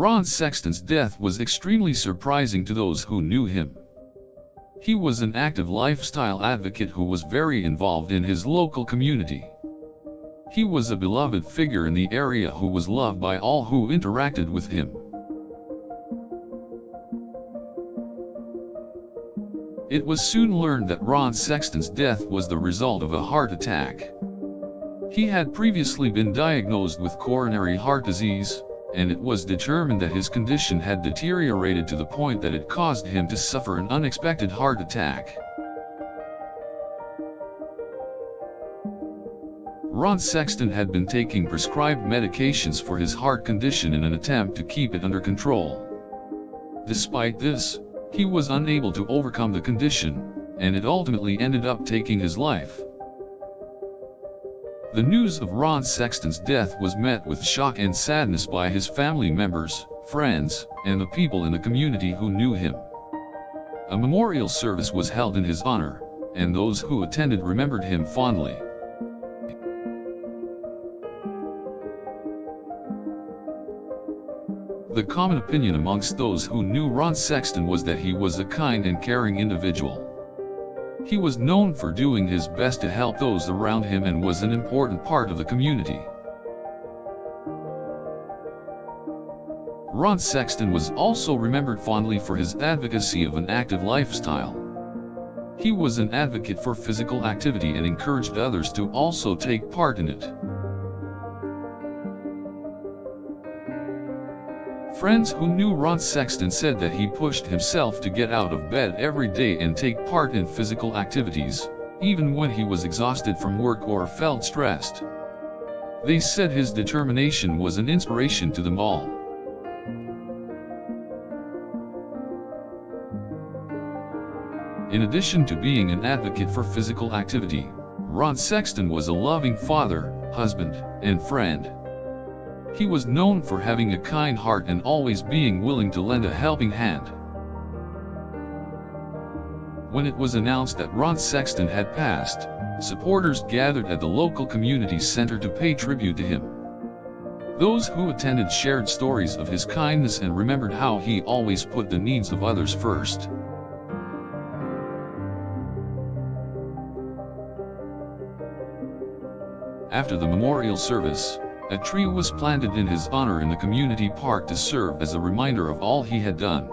Ron Sexton's death was extremely surprising to those who knew him. He was an active lifestyle advocate who was very involved in his local community. He was a beloved figure in the area who was loved by all who interacted with him. It was soon learned that Ron Sexton's death was the result of a heart attack. He had previously been diagnosed with coronary heart disease, and it was determined that his condition had deteriorated to the point that it caused him to suffer an unexpected heart attack. Ron Sexton had been taking prescribed medications for his heart condition in an attempt to keep it under control. Despite this, he was unable to overcome the condition, and it ultimately ended up taking his life. The news of Ron Sexton's death was met with shock and sadness by his family members, friends, and the people in the community who knew him. A memorial service was held in his honor, and those who attended remembered him fondly. The common opinion amongst those who knew Ron Sexton was that he was a kind and caring individual. He was known for doing his best to help those around him and was an important part of the community. Ron Sexton was also remembered fondly for his advocacy of an active lifestyle. He was an advocate for physical activity and encouraged others to also take part in it. Friends who knew Ron Sexton said that he pushed himself to get out of bed every day and take part in physical activities, even when he was exhausted from work or felt stressed. They said his determination was an inspiration to them all. In addition to being an advocate for physical activity, Ron Sexton was a loving father, husband, and friend. He was known for having a kind heart and always being willing to lend a helping hand. When it was announced that Ron Sexton had passed, supporters gathered at the local community center to pay tribute to him. Those who attended shared stories of his kindness and remembered how he always put the needs of others first. After the memorial service, a tree was planted in his honor in the community park to serve as a reminder of all he had done.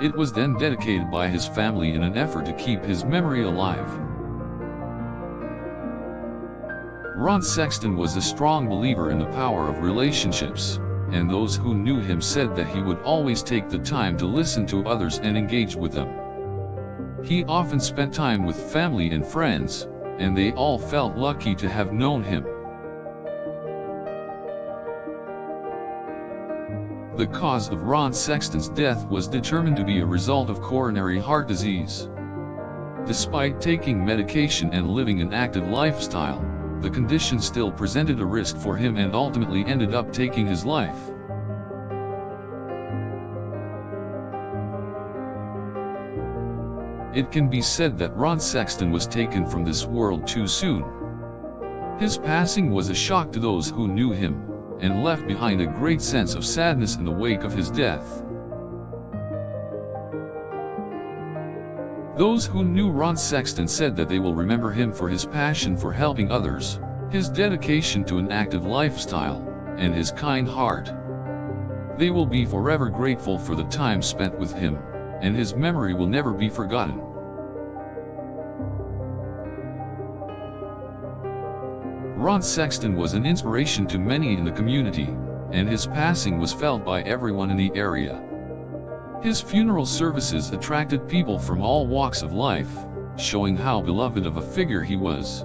It was then dedicated by his family in an effort to keep his memory alive. Ron Sexton was a strong believer in the power of relationships, and those who knew him said that he would always take the time to listen to others and engage with them. He often spent time with family and friends, and they all felt lucky to have known him. The cause of Ron Sexton's death was determined to be a result of coronary heart disease. Despite taking medication and living an active lifestyle, the condition still presented a risk for him and ultimately ended up taking his life. It can be said that Ron Sexton was taken from this world too soon. His passing was a shock to those who knew him, and left behind a great sense of sadness in the wake of his death. Those who knew Ron Sexton said that they will remember him for his passion for helping others, his dedication to an active lifestyle, and his kind heart. They will be forever grateful for the time spent with him, and his memory will never be forgotten. Ron Sexton was an inspiration to many in the community, and his passing was felt by everyone in the area. His funeral services attracted people from all walks of life, showing how beloved of a figure he was.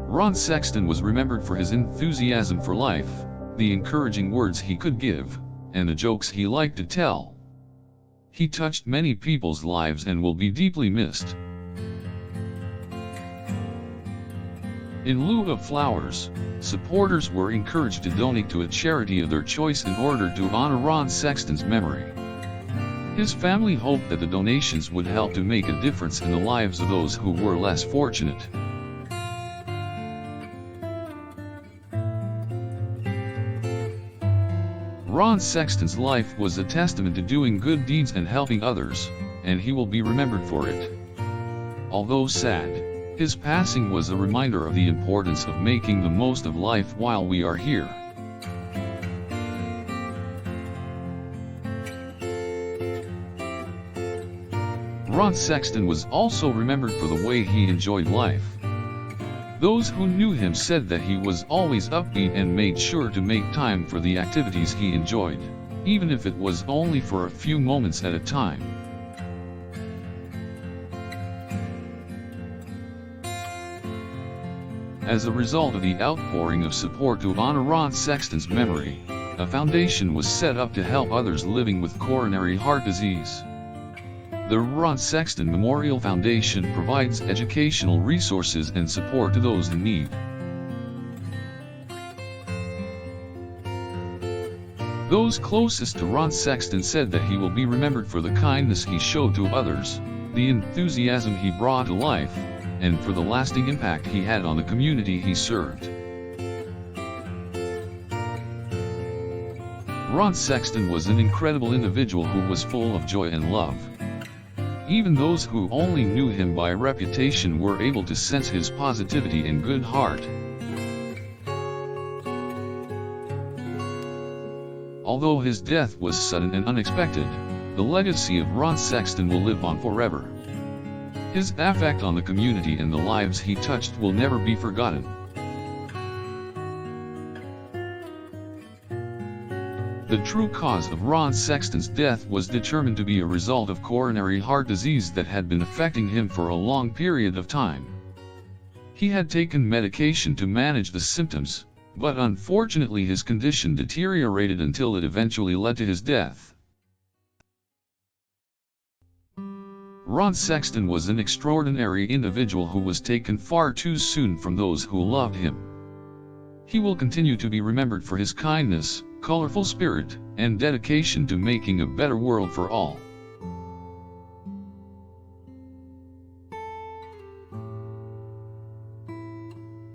Ron Sexton was remembered for his enthusiasm for life, the encouraging words he could give, and the jokes he liked to tell. He touched many people's lives and will be deeply missed. In lieu of flowers, supporters were encouraged to donate to a charity of their choice in order to honor Ron Sexton's memory. His family hoped that the donations would help to make a difference in the lives of those who were less fortunate. Ron Sexton's life was a testament to doing good deeds and helping others, and he will be remembered for it. Although sad, his passing was a reminder of the importance of making the most of life while we are here. Ron Sexton was also remembered for the way he enjoyed life. Those who knew him said that he was always upbeat and made sure to make time for the activities he enjoyed, even if it was only for a few moments at a time. As a result of the outpouring of support to honor Ron Sexton's memory, a foundation was set up to help others living with coronary heart disease. The Ron Sexton Memorial Foundation provides educational resources and support to those in need. Those closest to Ron Sexton said that he will be remembered for the kindness he showed to others, the enthusiasm he brought to life, and for the lasting impact he had on the community he served. Ron Sexton was an incredible individual who was full of joy and love. Even those who only knew him by reputation were able to sense his positivity and good heart. Although his death was sudden and unexpected, the legacy of Ron Sexton will live on forever. His effect on the community and the lives he touched will never be forgotten. The true cause of Ron Sexton's death was determined to be a result of coronary heart disease that had been affecting him for a long period of time. He had taken medication to manage the symptoms, but unfortunately his condition deteriorated until it eventually led to his death. Ron Sexton was an extraordinary individual who was taken far too soon from those who loved him. He will continue to be remembered for his kindness, colorful spirit, and dedication to making a better world for all.